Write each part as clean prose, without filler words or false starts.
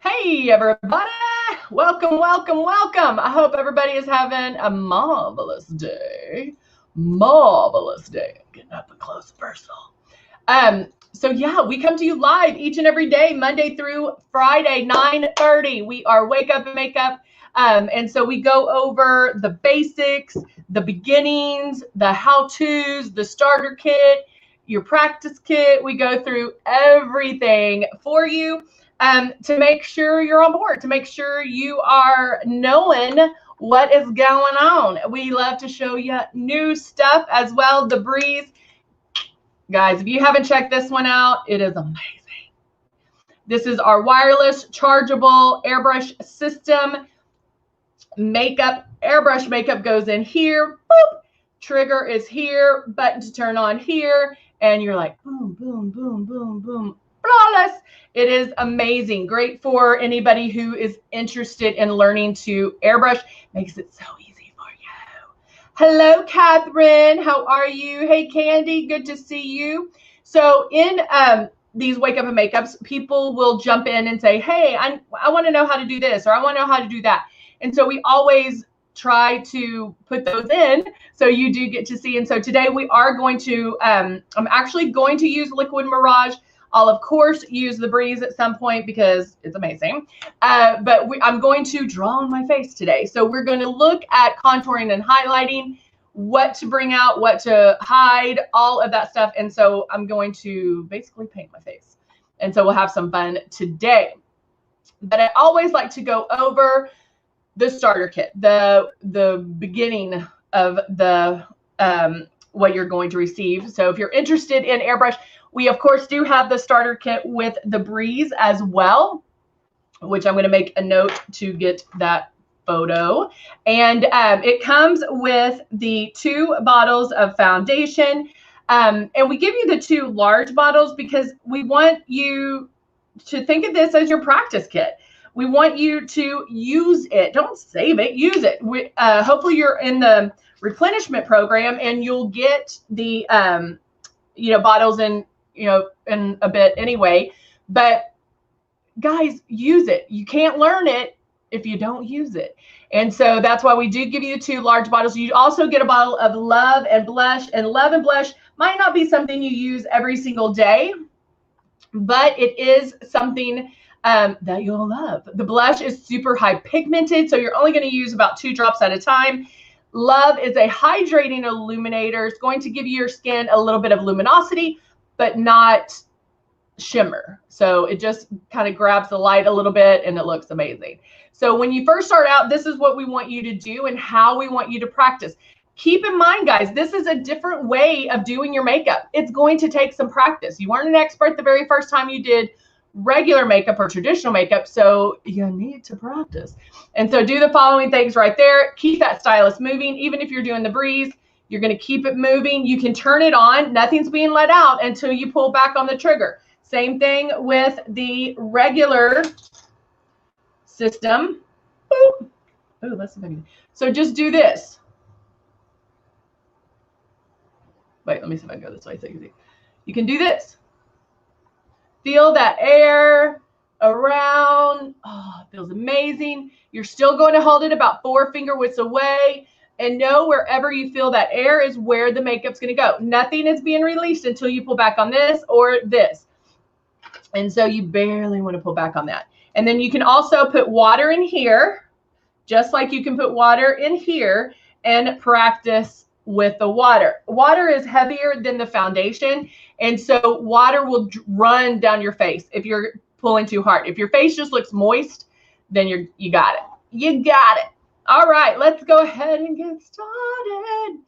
Hey everybody, welcome. I hope everybody is having a marvelous day. Getting up and close and personal. So yeah, we come to you live each and every day, Monday through Friday, 9:30. We are Wake Up and Makeup. And so we go over the basics, the beginnings, the how-tos, the starter kit, your practice kit. We go through everything for you to make sure you're on board, to make sure you are knowing what is going on. We love to show you new stuff as well. The Breeze. Guys, if you haven't checked this one out, it is amazing. This is our wireless chargeable airbrush system. Makeup, airbrush makeup goes in here. Boop. Trigger is here. Button to turn on here. And you're like, boom, boom, boom, boom, boom. Flawless. It is amazing. Great for anybody who is interested in learning to airbrush. Makes it so easy for you. Hello, Catherine. How are you? Hey, Candy. Good to see you. So in these Wake Up and Makeups, people will jump in and say, hey, I want to know how to do this, or I want to know how to do that. And so we always try to put those in so you do get to see. And so today we are going to, I'm actually going to use Liquid Mirage. I'll, of course, use the Breeze at some point because it's amazing. But I'm going to draw on my face today. So we're going to look at contouring and highlighting, what to bring out, what to hide, all of that stuff. And so I'm going to basically paint my face. And so we'll have some fun today. But I always like to go over the starter kit, the beginning of the what you're going to receive. So if you're interested in airbrush, we of course do have the starter kit with the Breeze as well, which I'm going to make a note to get that photo. And it comes with the 2 bottles of foundation. And we give you the 2 large bottles because we want you to think of this as your practice kit. We want you to use it. Don't save it, use it. Hopefully you're in the replenishment program and you'll get the bottles in in a bit anyway. But guys, use it. You can't learn it if you don't use it. And so that's why we do give you 2 large bottles. You also get a bottle of Love and Blush, and Love and Blush might not be something you use every single day, but it is something that you'll love. The blush is super high pigmented, so you're only going to use about 2 drops at a time. Love is a hydrating illuminator. It's going to give your skin a little bit of luminosity, but not shimmer. So it just kind of grabs the light a little bit and it looks amazing. So when you first start out, this is what we want you to do and how we want you to practice. Keep in mind, guys, this is a different way of doing your makeup. It's going to take some practice. You weren't an expert the very first time you did regular makeup or traditional makeup, so you need to practice. And so do the following things right there. Keep that stylus moving. Even if you're doing the Breeze, you're going to keep it moving. You can turn it on. Nothing's being let out until you pull back on the trigger. Same thing with the regular system. Boop. Oh, let's see. So just do this. Wait, let me see if I can go this way so you can see. You can do this. Feel that air around. Oh, it feels amazing. You're still going to hold it about 4 finger widths away, and know wherever you feel that air is where the makeup's going to go. Nothing is being released until you pull back on this or this. And so you barely want to pull back on that. And then you can also put water in here, just like you can put water in here, and practice with the water. Water is heavier than the foundation, and so water will run down your face if you're pulling too hard. If your face just looks moist, then you got it. You got it. All right, let's go ahead and get started.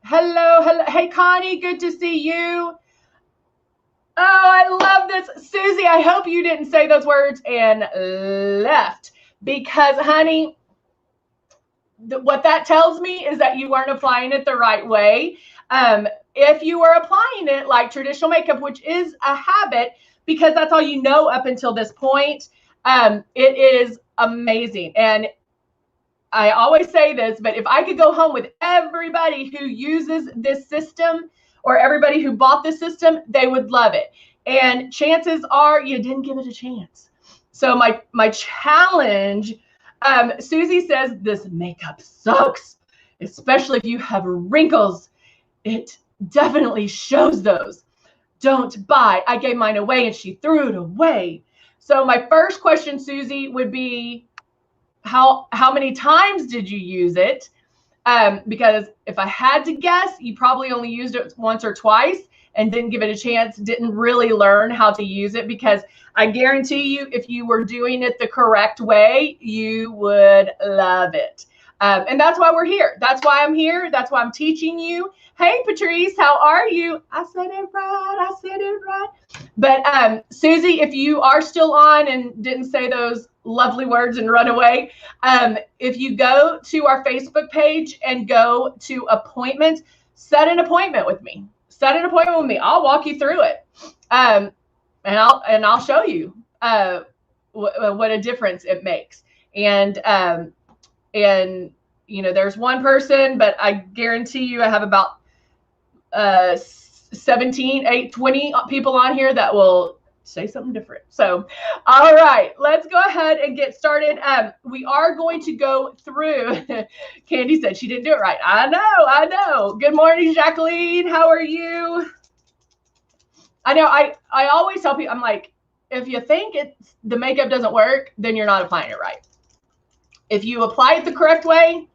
Hello. Hey, Connie, good to see you. Oh, I love this. Susie, I hope you didn't say those words and left, because, honey, what that tells me is that you weren't applying it the right way. If you were applying it like traditional makeup, which is a habit, because that's all you know up until this point, it is amazing. And I always say this, but if I could go home with everybody who uses this system or everybody who bought this system, they would love it. And chances are you didn't give it a chance. So my challenge, Susie says this makeup sucks, especially if you have wrinkles. It definitely shows those. Don't buy. I gave mine away and she threw it away. So my first question, Susie, would be how many times did you use it? Because if I had to guess, you probably only used it once or twice and didn't give it a chance, didn't really learn how to use it, because I guarantee you, if you were doing it the correct way, you would love it. And that's why we're here. That's why I'm here. That's why I'm teaching you. Hey, Patrice, how are you? I said it right. I said it right. But Susie, if you are still on and didn't say those lovely words and run away, if you go to our Facebook page and go to appointments, set an appointment with me. Set an appointment with me. I'll walk you through it, and I'll show you what a difference it makes. And you know, there's one person, but I guarantee you, I have about 20 people on here that will say something different. So, all right, let's go ahead and get started. We are going to go through. Candy said she didn't do it right. I know. Good morning, Jacqueline. How are you? I know. I always tell people, I'm like, if you think the makeup doesn't work, then you're not applying it right. If you apply it the correct way,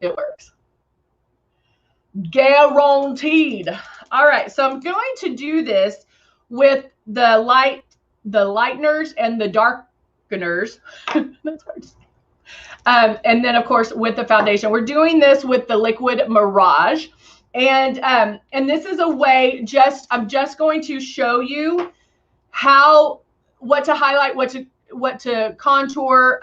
it works. Guaranteed. All right, so I'm going to do this with the lighteners and the darkeners. That's hard to say. And then, of course, with the foundation. We're doing this with the Liquid Mirage. And this is a way, I'm just going to show you what to highlight, what to contour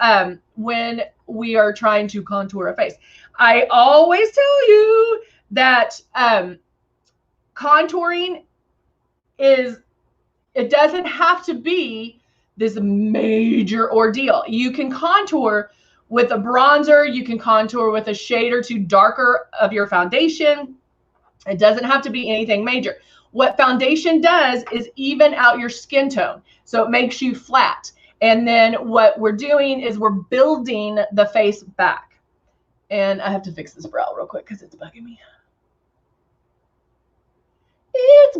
when we are trying to contour a face. I always tell you that contouring it doesn't have to be this major ordeal. You can contour with a bronzer, you can contour with a shade or two darker of your foundation. It doesn't have to be anything major. What foundation does is even out your skin tone, so it makes you flat. And then what we're doing is we're building the face back. And I have to fix this brow real quick because it's bugging me.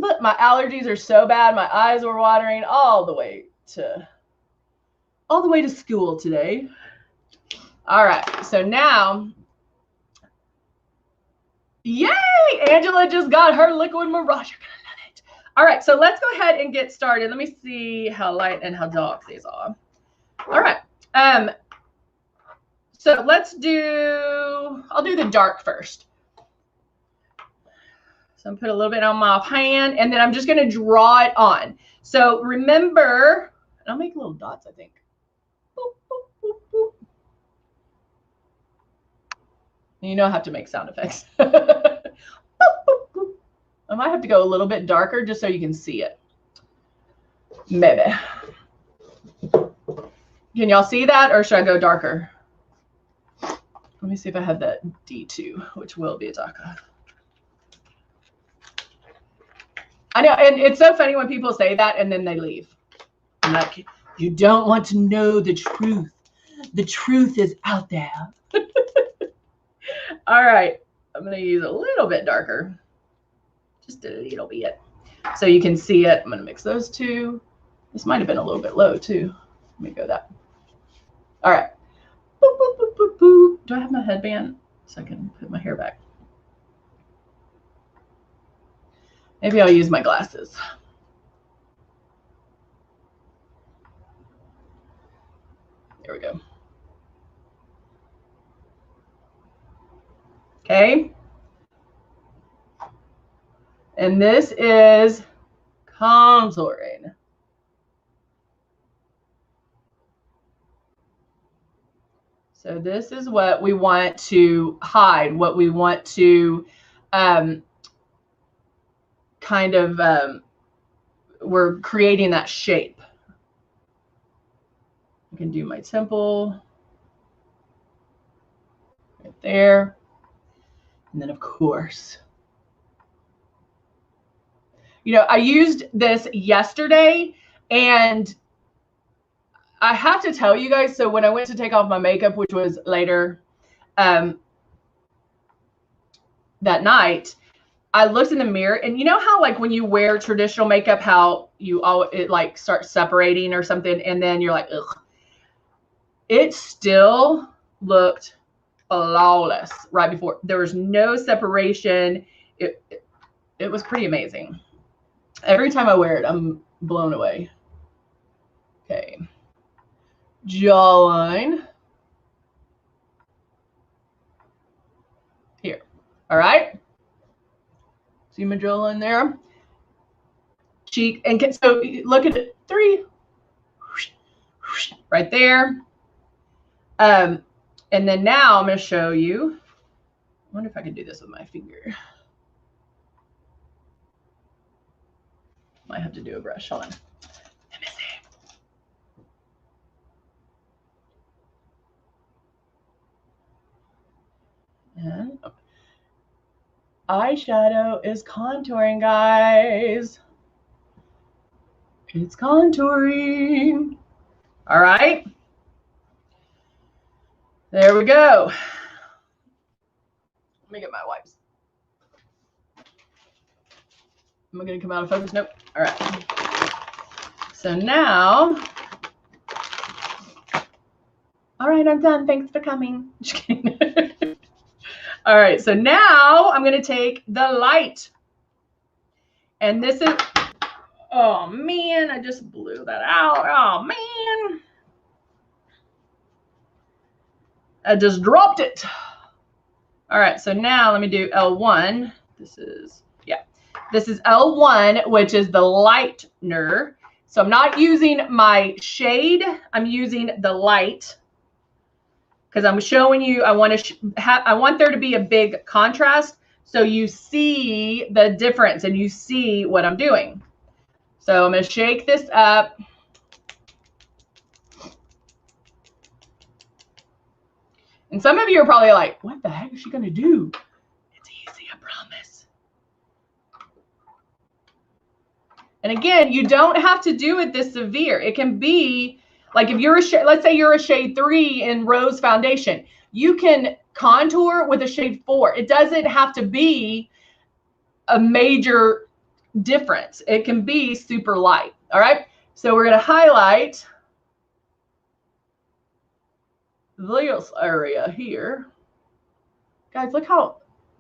But my allergies are so bad. My eyes were watering all the way to school today. All right, so now, yay! Angela just got her Liquid Mirage. You're gonna love it. All right, so let's go ahead and get started. Let me see how light and how dark these are. All right. So I'll do the dark first. So I'm put a little bit on my pan, and then I'm just going to draw it on. So remember, and I'll make little dots, I think. Boop, boop, boop, boop. You know I have to make sound effects. Boop, boop, boop. I might have to go a little bit darker just so you can see it. Maybe. Can y'all see that, or should I go darker? Let me see if I have that D2, which will be a darker. I know, and it's so funny when people say that and then they leave. I'm like, you don't want to know the truth. The truth is out there. All right, I'm going to use a little bit darker. Just a little bit. So you can see it. I'm going to mix those two. This might have been a little bit low too. Let me go that. All right. Boop, boop, boop, boop, boop. Do I have my headband so I can put my hair back? Maybe I'll use my glasses. There we go. Okay. And this is contouring. So this is what we want to hide, what we want to we're creating that shape. I can do my temple right there. And then, of course, you know, I used this yesterday, and I have to tell you guys, so when I went to take off my makeup, which was later that night, I looked in the mirror, and you know how like when you wear traditional makeup, how it like starts separating or something, and then you're like, ugh. It still looked flawless right before. There was no separation. It was pretty amazing. Every time I wear it, I'm blown away. Okay. Jawline. Here. All right. See my jawline there? Cheek. And so look at it. 3. Right there. And then now I'm going to show you. I wonder if I can do this with my finger. Might have to do a brush. Hold on. Let me see. And eyeshadow is contouring, guys. It's contouring. All right. There we go. Let me get my wipes. Am I going to come out of focus? Nope. All right. So now, all right, I'm done. Thanks for coming. Just kidding. All right. So now I'm going to take the light. And this is, oh man, I just blew that out. Oh man. I just dropped it. All right. So now let me do L1. This is L1, which is the lightener. So I'm not using my shade. I'm using the light because I'm showing you. I want there to be a big contrast so you see the difference and you see what I'm doing. So I'm going to shake this up. And some of you are probably like, what the heck is she going to do? It's easy, I promise. And again, you don't have to do it this severe. It can be like if you're let's say you're a shade 3 in Rose Foundation, you can contour with a shade 4. It doesn't have to be a major difference. It can be super light. All right. So we're going to highlight this area here. Guys, look how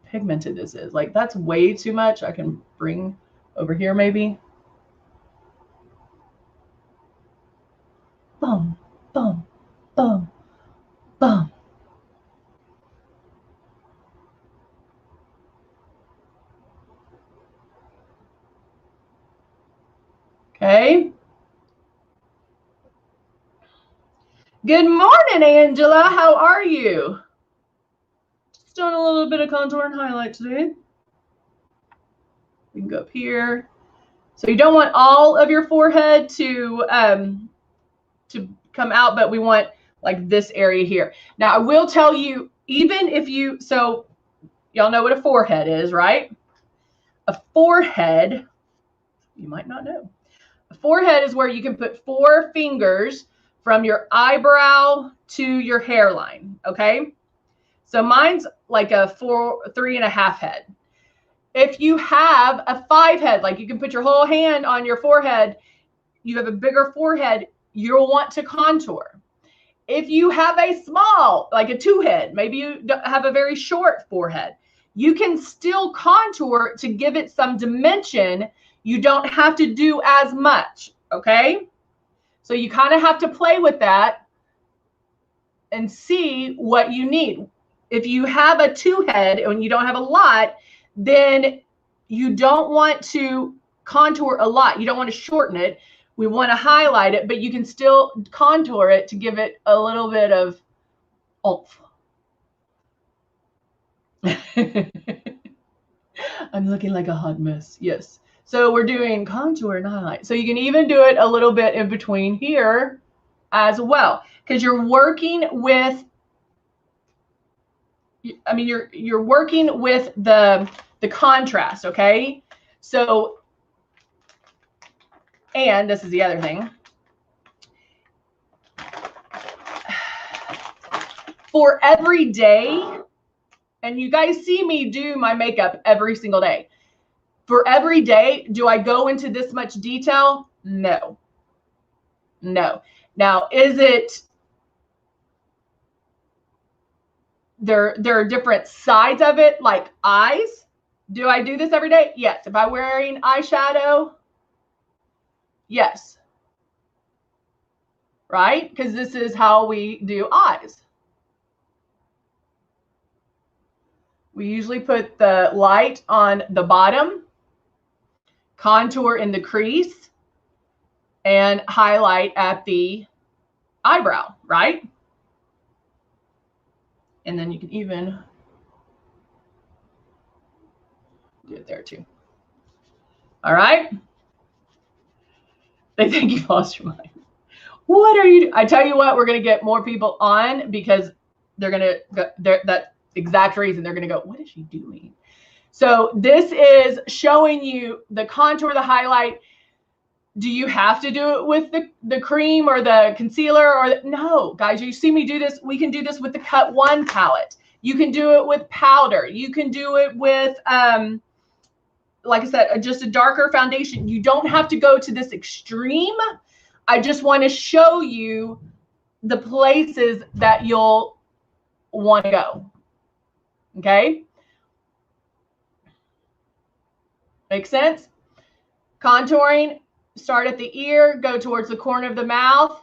pigmented this is. Like that's way too much. I can bring over here maybe. Boom, boom, boom, boom. Okay. Good morning, Angela. How are you? Just doing a little bit of contour and highlight today. We can go up here. So you don't want all of your forehead to come out, but we want like this area here. Now I will tell you, even if you, so y'all know what a forehead is, right? A forehead, you might not know. A forehead is where you can put 4 fingers from your eyebrow to your hairline, okay? So mine's like a 3.5 head. If you have a 5 head, like you can put your whole hand on your forehead, you have a bigger forehead, you'll want to contour. If you have a small, like a 2 head, maybe you have a very short forehead, you can still contour to give it some dimension. You don't have to do as much, okay? So you kind of have to play with that and see what you need. If you have a 2 head and you don't have a lot, then you don't want to contour a lot. You don't want to shorten it. We want to highlight it, but you can still contour it to give it a little bit of oomph. I'm looking like a hot mess. Yes. So we're doing contour and highlight. So you can even do it a little bit in between here as well, because you're working with, I mean, you're working with the contrast, okay? So, and this is the other thing. For every day, and you guys see me do my makeup every single day. For every day, do I go into this much detail? No. No. Now, is it, there are different sides of it, like eyes. Do I do this every day? Yes. If I'm wearing eyeshadow, yes. Right? Because this is how we do eyes. We usually put the light on the bottom, contour in the crease, and highlight at the eyebrow, right? And then you can even do it there too. All right. They think you've lost your mind. What are you doing? I tell you what, we're going to get more people on because they're going to go, that exact reason. They're going to go, what is she doing? So this is showing you the contour, the highlight. Do you have to do it with the cream or the concealer? Or no, guys, you see me do this. We can do this with the Cut One palette. You can do it with powder. You can do it with, like I said, just a darker foundation. You don't have to go to this extreme. I just want to show you the places that you'll want to go. Okay? Makes sense? Contouring, start at the ear, go towards the corner of the mouth.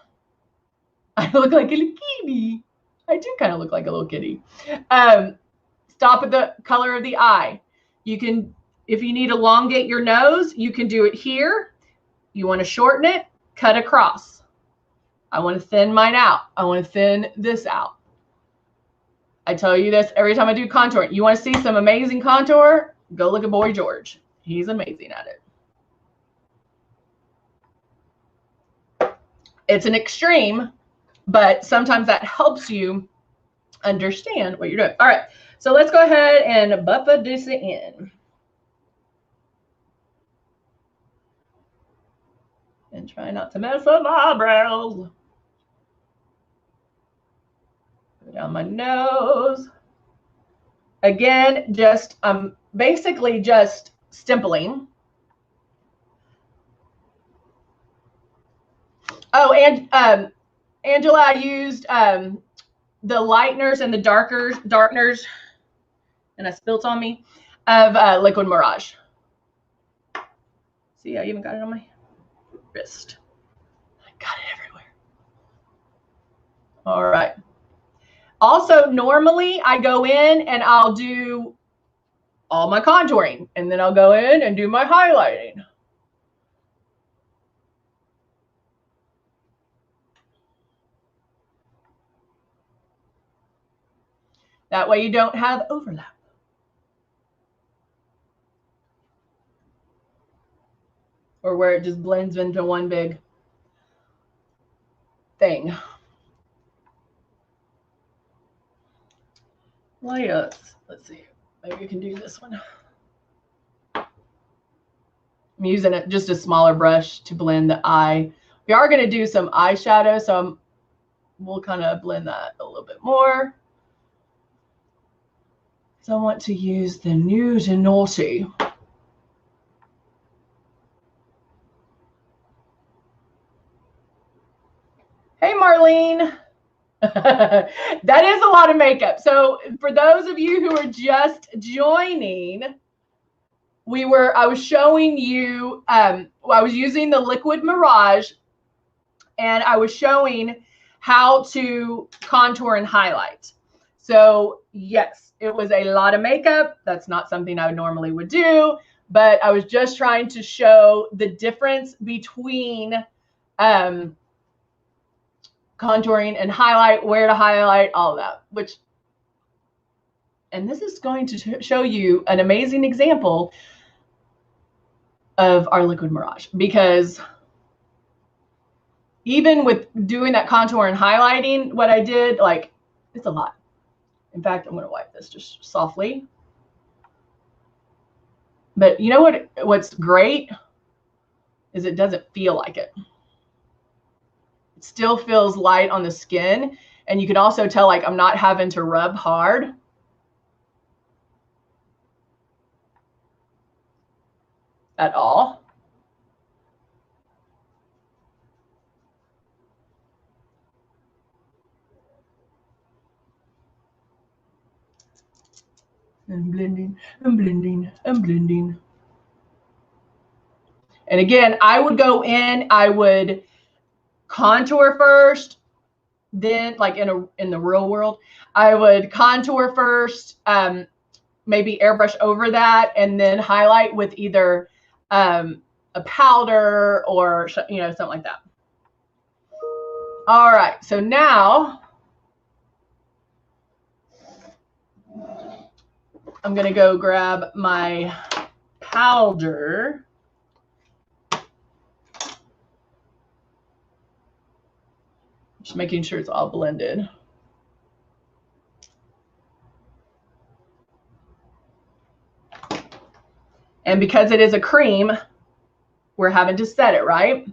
I look like a little kitty. I do kind of look like a little kitty. Stop at the color of the eye. You can, if you need to elongate your nose, you can do it here. You want to shorten it, cut across. I want to thin mine out. I want to thin this out. I tell you this every time I do contouring. You want to see some amazing contour? Go look at Boy George. He's amazing at it. It's an extreme, but sometimes that helps you understand what you're doing. All right, so let's go ahead and buffer this in. And try not to mess up my eyebrows. Go down my nose. Again, just basically just stippling. Oh, and Angela, I used the lighteners and the darkeners, and I spilt on me, of Liquid Mirage. See, I even got it on my wrist. I got it everywhere. All right. Also, normally I go in and I'll do all my contouring, and then I'll go in and do my highlighting. That way you don't have overlap. Or where it just blends into one big thing. Let's see. Maybe we can do this one. I'm using just a smaller brush to blend the eye. We are going to do some eyeshadow, so we'll kind of blend that a little bit more. So I want to use the Nude and Naughty. Hey, Marlene. That is a lot of makeup. So for those of you who are just joining, I was showing you, I was using the Liquid Mirage, and I was showing how to contour and highlight. So yes, it was a lot of makeup. That's not something I normally would do, but I was just trying to show the difference between contouring and highlight, where to highlight, all of that, and this is going to show you an amazing example of our Liquid Mirage, because even with doing that contour and highlighting, what I did, like, it's a lot. In fact, I'm going to wipe this just softly. But you know what's great is it doesn't feel like it. It still feels light on the skin. And you can also tell, like, I'm not having to rub hard. At all. And blending, and blending, and blending. And again, I would go in, I would contour first, then, like in the real world, I would contour first, maybe airbrush over that, and then highlight with either a powder or, you know, something like that. All right, so now I'm gonna go grab my powder. Just making sure it's all blended. And because it is a cream, we're having to set it, right?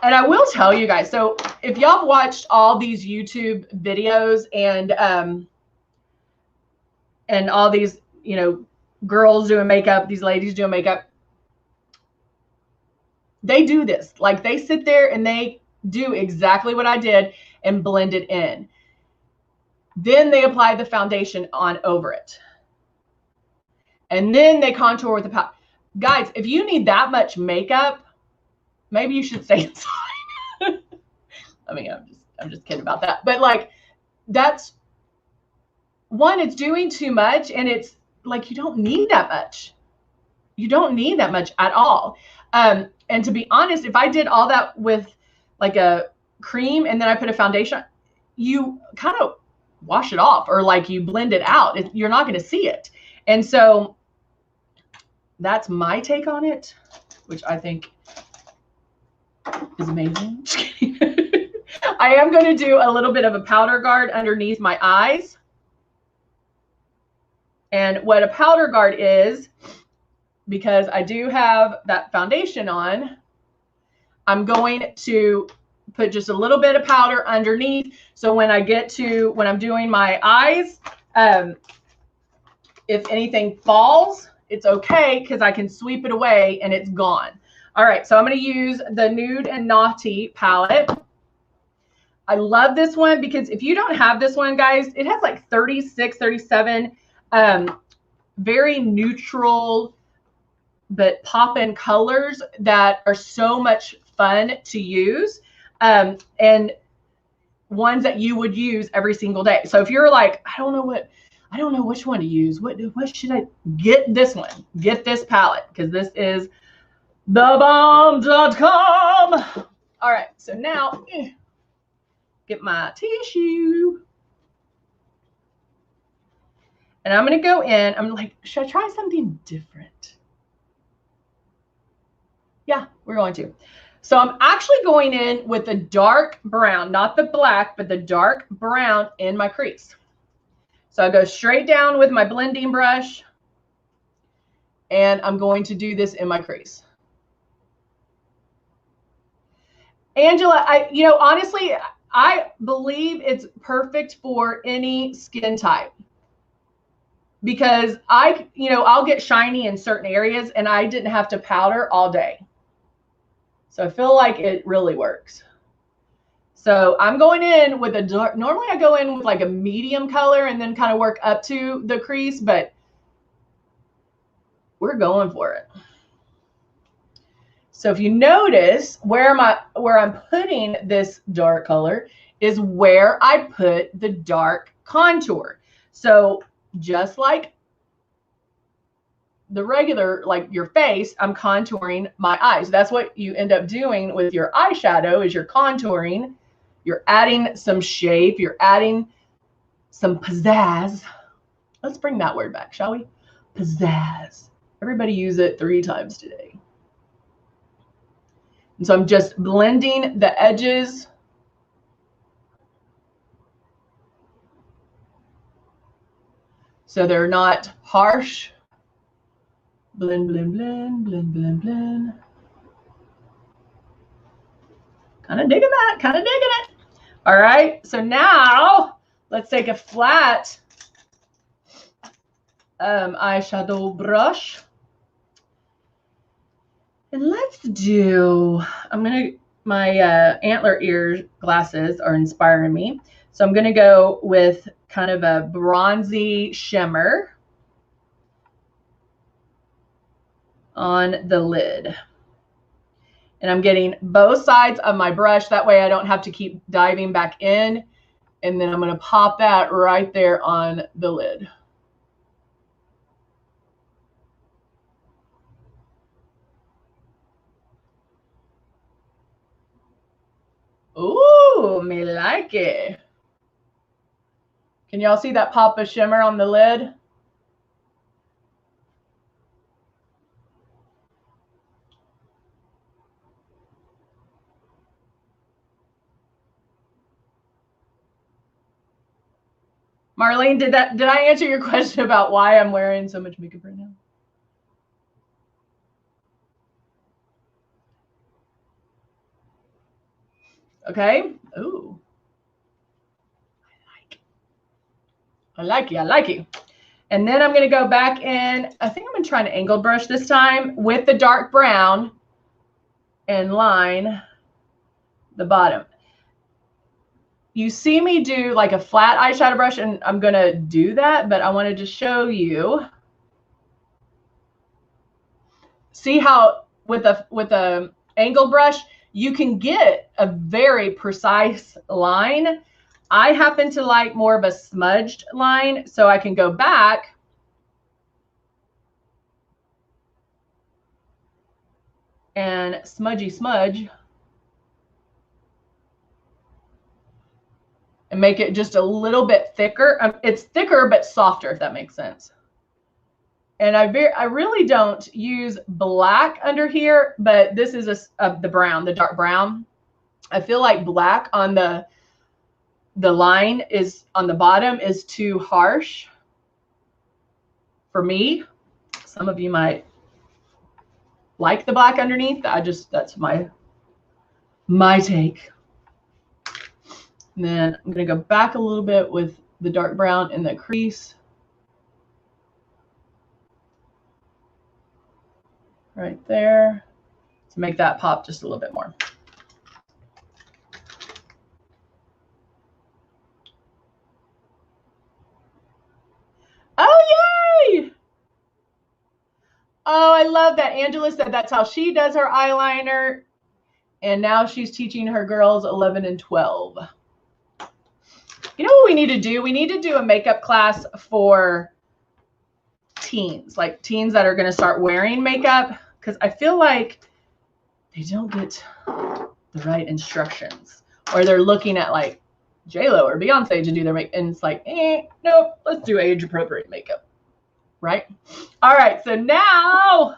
And I will tell you guys, so if y'all have watched all these YouTube videos and all these, you know, girls doing makeup, these ladies doing makeup, they do this. Like, they sit there and they do exactly what I did and blend it in. Then they apply the foundation on over it. And then they contour with the powder. Guys, if you need that much makeup, maybe you should stay inside. I mean, I'm just kidding about that. But like, that's one, it's doing too much, and it's like, you don't need that much. You don't need that much at all. And to be honest, if I did all that with like a cream and then I put a foundation, you kind of wash it off, or like you blend it out. You're not going to see it. And so that's my take on it, which I think is amazing. I am going to do a little bit of a powder guard underneath my eyes. And what a powder guard is, because I do have that foundation on, I'm going to put just a little bit of powder underneath. So when I get to, when I'm doing my eyes, if anything falls, it's okay, because I can sweep it away and it's gone. All right, so I'm going to use the Nude and Naughty palette. I love this one because if you don't have this one, guys, it has like 36, 37 very neutral but pop-in colors that are so much fun to use, and ones that you would use every single day. So if you're like, I don't know which one to use, what should I get? This one, get this palette, because this is thebomb.com. All right, so now get my tissue. And I'm going to go in. I'm like, should I try something different? Yeah, we're going to. So I'm actually going in with the dark brown, not the black, but the dark brown in my crease. So I go straight down with my blending brush, and I'm going to do this in my crease. Angela, honestly, I believe it's perfect for any skin type, because I'll get shiny in certain areas and I didn't have to powder all day. So I feel like it really works. So I'm going in with a dark, normally I go in with like a medium color and then kind of work up to the crease, but we're going for it. So if you notice where I'm putting this dark color is where I put the dark contour. So just like the regular, like your face, I'm contouring my eyes. That's what you end up doing with your eyeshadow, is you're contouring, you're adding some shape, you're adding some pizzazz. Let's bring that word back, shall we? Pizzazz. Everybody use it 3 times today. And so I'm just blending the edges. So they're not harsh, Blend, blend, blend, blend, blend, blend. Kind of digging that, kind of digging it. All right, so now let's take a flat eyeshadow brush. And let's do, my antler ear glasses are inspiring me. So I'm gonna go with kind of a bronzy shimmer on the lid. And I'm getting both sides of my brush. That way I don't have to keep diving back in. And then I'm gonna pop that right there on the lid. Ooh, me like it. Can y'all see that pop of shimmer on the lid? Marlene, did I answer your question about why I'm wearing so much makeup right now? Okay. Ooh. I like you. And then I'm going to go back in. I think I'm going to try an angled brush this time with the dark brown and line the bottom. You see me do like a flat eyeshadow brush, and I'm going to do that, but I wanted to show you. See how with a angled brush, you can get a very precise line. I happen to like more of a smudged line, so I can go back and smudge and make it just a little bit thicker. It's thicker but softer, if that makes sense. And I really don't use black under here, but this is the brown, the dark brown. I feel like black on the line is on the bottom is too harsh for me. Some of you might like the black underneath. That's my take. And then I'm going to go back a little bit with the dark brown in the crease. Right there to make that pop just a little bit more. Oh, yay! Oh, I love that. Angela said that's how she does her eyeliner. And now she's teaching her girls 11 and 12. You know what we need to do? We need to do a makeup class for teens, like teens that are going to start wearing makeup, because I feel like they don't get the right instructions, or they're looking at like J-Lo or Beyonce to do their makeup, and it's like, nope, let's do age-appropriate makeup, right? All right, so now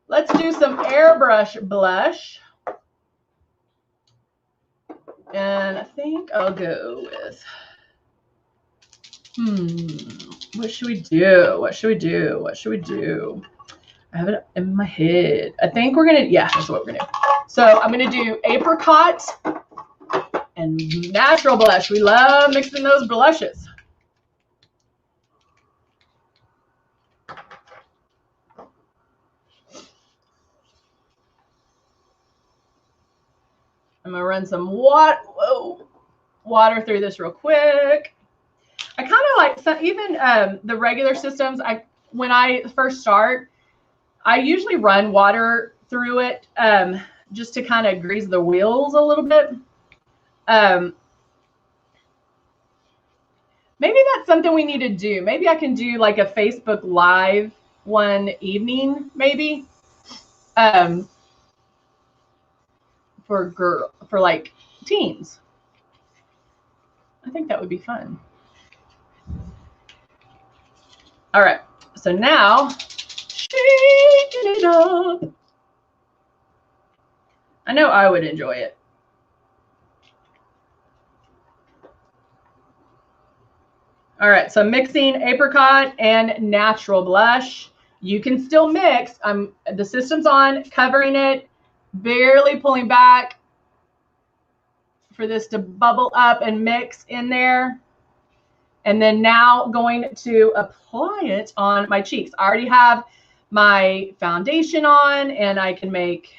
let's do some Airbrush Blush. And I think I'll go with, what should we do? I have it in my head. I think we're going to, that's what we're going to do. So I'm going to do apricot and natural blush. We love mixing those blushes. I'm going to run some water through this real quick. I kind of like even the regular systems. When I first start, I usually run water through it just to kind of grease the wheels a little bit. Maybe that's something we need to do. Maybe I can do like a Facebook Live one evening, maybe. For like teens. I think that would be fun. All right, so now shaking it up. I know I would enjoy it. All right, so mixing apricot and natural blush. You can still mix. The system's on, covering it, barely pulling back for this to bubble up and mix in there. And then now going to apply it on my cheeks. I already have my foundation on, and I can make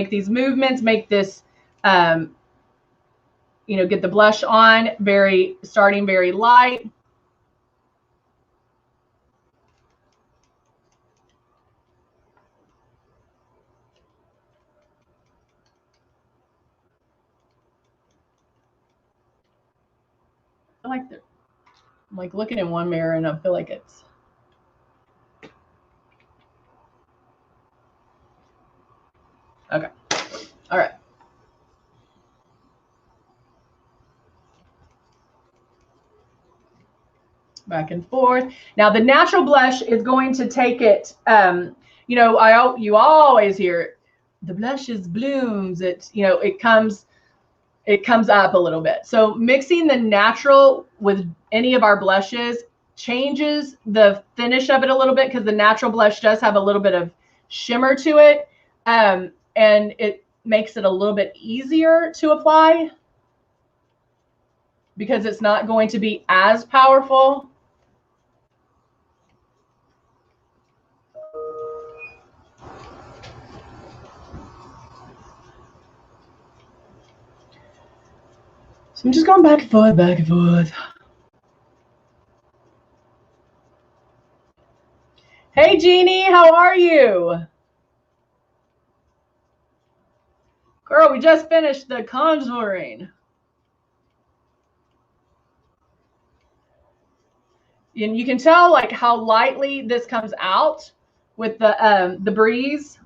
these movements, make this, get the blush on starting very light. I like I'm like looking in one mirror and I feel like it's, okay. All right. Back and forth. Now the natural blush is going to take it, you always hear the blush is blooms. It comes up a little bit. So mixing the natural with any of our blushes changes the finish of it a little bit, because the natural blush does have a little bit of shimmer to it. And it makes it a little bit easier to apply because it's not going to be as powerful. So I'm just going back and forth, back and forth. Hey, Jeannie, how are you? Girl, we just finished the contouring. And you can tell like how lightly this comes out with the breeze.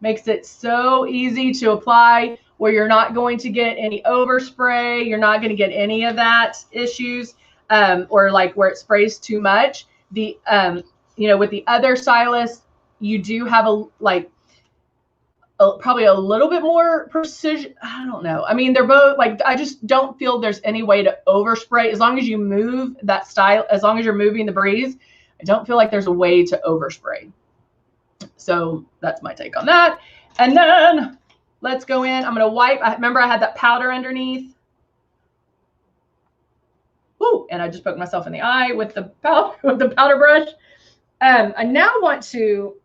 Makes it so easy to apply, where you're not going to get any overspray. You're not going to get any of that issues, or like where it sprays too much. With the other stylists, you do have probably a little bit more precision. I don't know. I mean, they're both like, I just don't feel there's any way to overspray. As long as you move that style, as long as you're moving the breeze, I don't feel like there's a way to overspray. So that's my take on that. And then let's go in. I'm going to wipe. Remember I had that powder underneath. Ooh, and I just poked myself in the eye with the powder brush. I now want to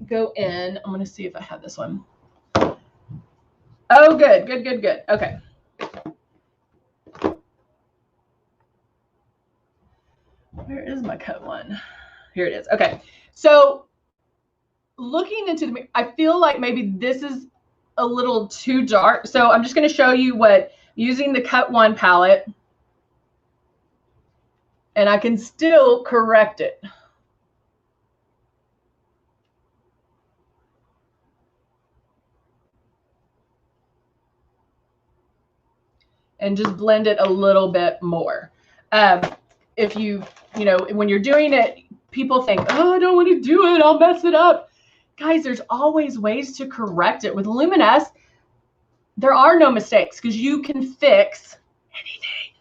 go in. I'm going to see if I have this one. Oh, good. Okay. Where is my cut one? Here it is. Okay. So looking into the mirror, I feel like maybe this is a little too dark. So I'm just going to show you using the Cut One palette, and I can still correct it. And just blend it a little bit more. If when you're doing it, people think, oh, I don't want to do it, I'll mess it up. Guys, there's always ways to correct it. With Luminous, there are no mistakes because you can fix anything.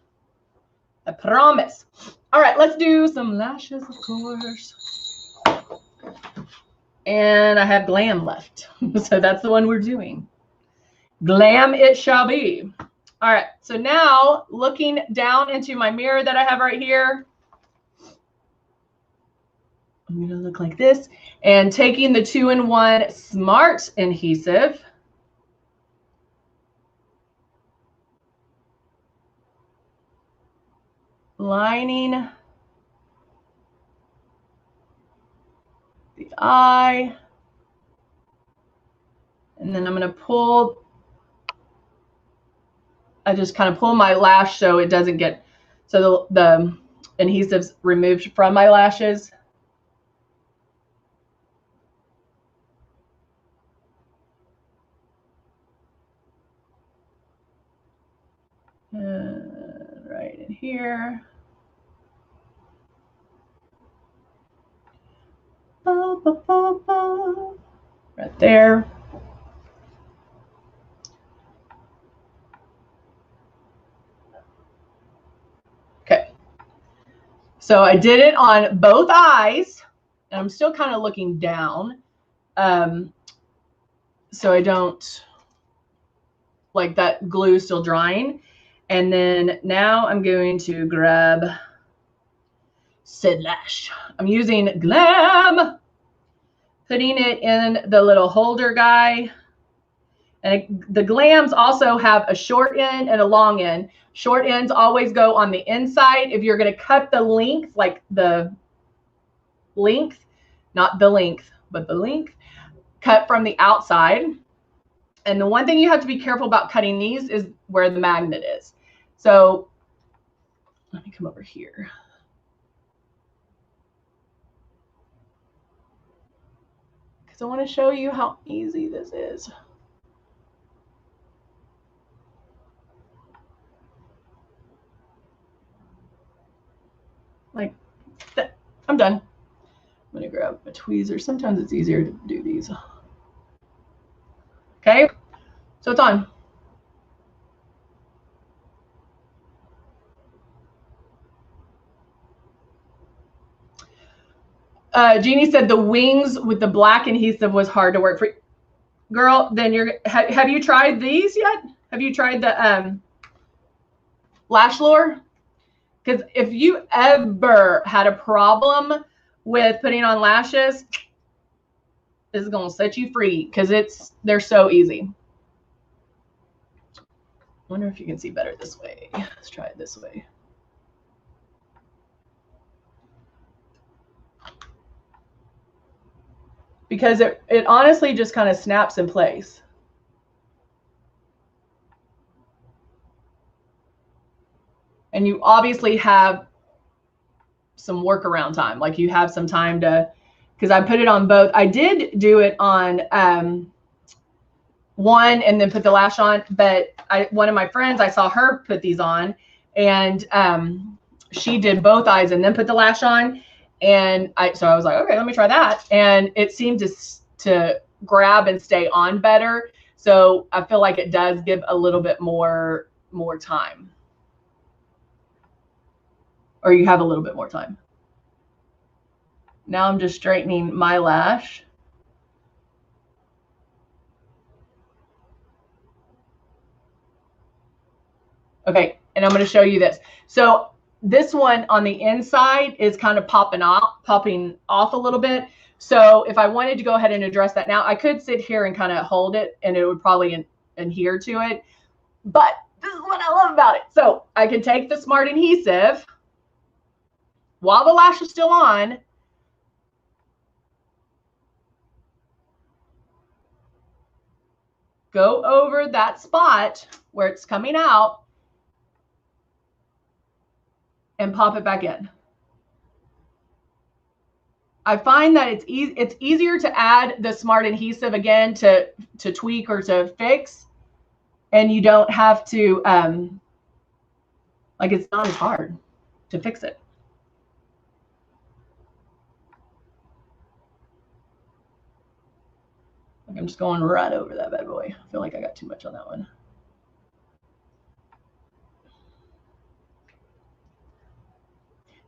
I promise. All right, let's do some lashes, of course. And I have Glam left. So that's the one we're doing. Glam it shall be. All right, so now looking down into my mirror that I have right here, I'm going to look like this, and taking the 2-in-1 Smart Adhesive, lining the eye, and then I'm going to pull. I just kind of pull my lash so it doesn't get, so the adhesive's removed from my lashes. Right in here. Right there. Okay. So I did it on both eyes, and I'm still kind of looking down, so I don't, like, that glue still drying. And then now I'm going to grab Said Lash. I'm using Glam, putting it in the little holder guy. And the Glams also have a short end and a long end. Short ends always go on the inside. If you're going to cut the length, like the length, not the length, but the length, cut from the outside. And the one thing you have to be careful about cutting these is where the magnet is. So let me come over here. Because I want to show you how easy this is. Like that. I'm done. I'm going to grab a tweezer. Sometimes it's easier to do these. Okay, so it's on. Jeannie said the wings with the black adhesive was hard to work for. Girl, then have you tried these yet? Have you tried the Lash Lure? Because if you ever had a problem with putting on lashes, this is going to set you free because they're so easy. I wonder if you can see better this way. Let's try it this way. Because it honestly just kind of snaps in place. And you obviously have some workaround time. Like you have some time to, because I put it on both. I did do it on one and then put the lash on, but one of my friends, I saw her put these on, and she did both eyes and then put the lash on. And so I was like, okay, let me try that. And it seemed to grab and stay on better. So I feel like it does give a little bit more time. Or you have a little bit more time. Now I'm just straightening my lash. Okay, and I'm going to show you this. So this one on the inside is kind of popping off a little bit. So if I wanted to go ahead and address that now, I could sit here and kind of hold it, and it would probably adhere to it. But this is what I love about it. So I can take the Smart Adhesive while the lash is still on, go over that spot where it's coming out, and pop it back in. I find that it's easier to add the Smart Adhesive again to tweak or to fix, and you don't have to like, it's not as hard to fix it. Like, I'm just going right over that bad boy. I feel like I got too much on that one.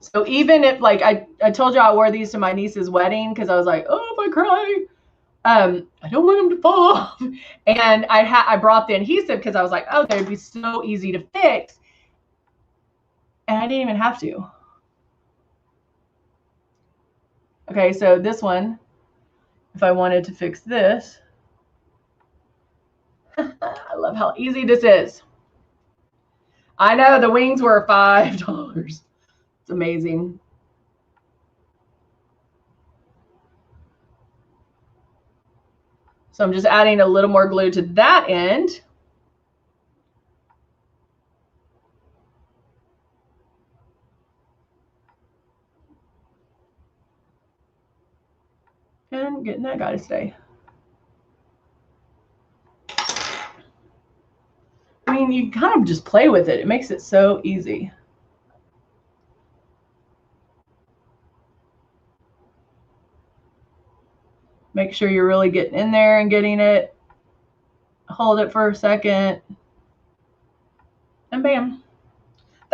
So even if, like, I told you I wore these to my niece's wedding because I was like, oh, if I cry, I don't want them to fall off. And I brought the adhesive because I was like, oh, they'd be so easy to fix. And I didn't even have to. Okay, so this one, if I wanted to fix this, I love how easy this is. I know the wings were $5. It's amazing. So I'm just adding a little more glue to that end. And getting that guy to stay. I mean, you kind of just play with it. It makes it so easy. Make sure you're really getting in there and getting it. Hold it for a second. And bam.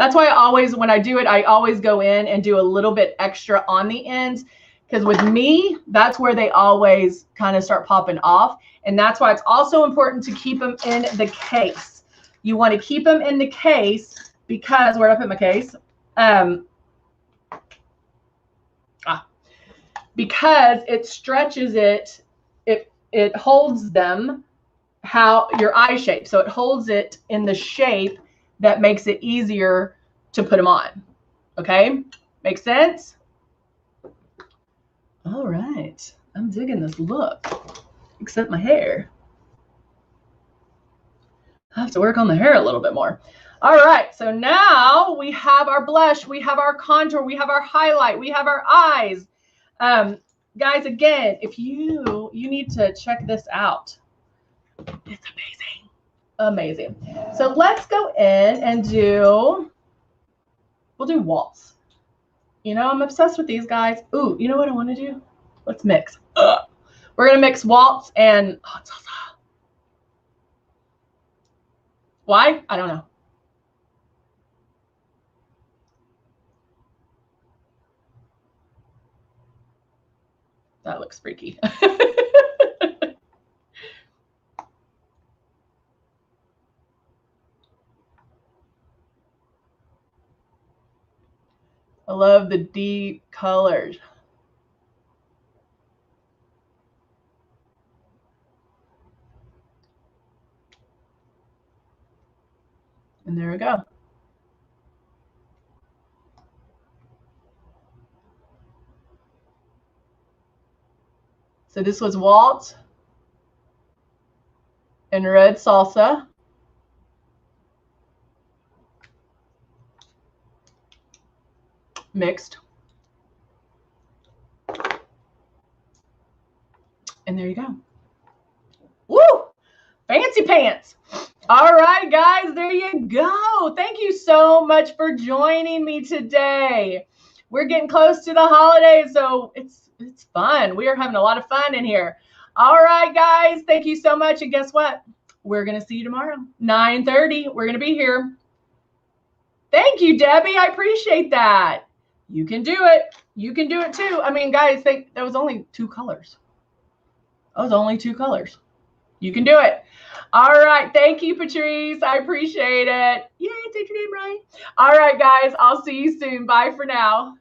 That's why I always, when I do it, I always go in and do a little bit extra on the ends, because with me, that's where they always kind of start popping off. And that's why it's also important to keep them in the case. You want to keep them in the case because, where'd I put my case? Because it stretches it, it holds them how your eye shape. So it holds it in the shape that makes it easier to put them on. Okay, makes sense? All right, I'm digging this look, except my hair. I have to work on the hair a little bit more. All right, so now we have our blush, we have our contour, we have our highlight, we have our eyes. Guys, again, if you need to check this out. It's amazing. Amazing. So let's go in and we'll do waltz. You know, I'm obsessed with these guys. Ooh, you know what I want to do? Let's mix. We're going to mix waltz and hot salsa. Why? I don't know. That looks freaky. I love the deep colors. And there we go. So this was waltz and red salsa. Mixed. And there you go. Woo! Fancy pants. All right, guys, there you go. Thank you so much for joining me today. We're getting close to the holidays, so it's fun. We are having a lot of fun in here. All right, guys, thank you so much. And guess what? We're going to see you tomorrow, 9:30. We're going to be here. Thank you, Debbie. I appreciate that. You can do it. You can do it too. I mean, guys, that was only 2 colors. That was only 2 colors. You can do it. All right. Thank you, Patrice. I appreciate it. Yay, take your name right. All right, guys. I'll see you soon. Bye for now.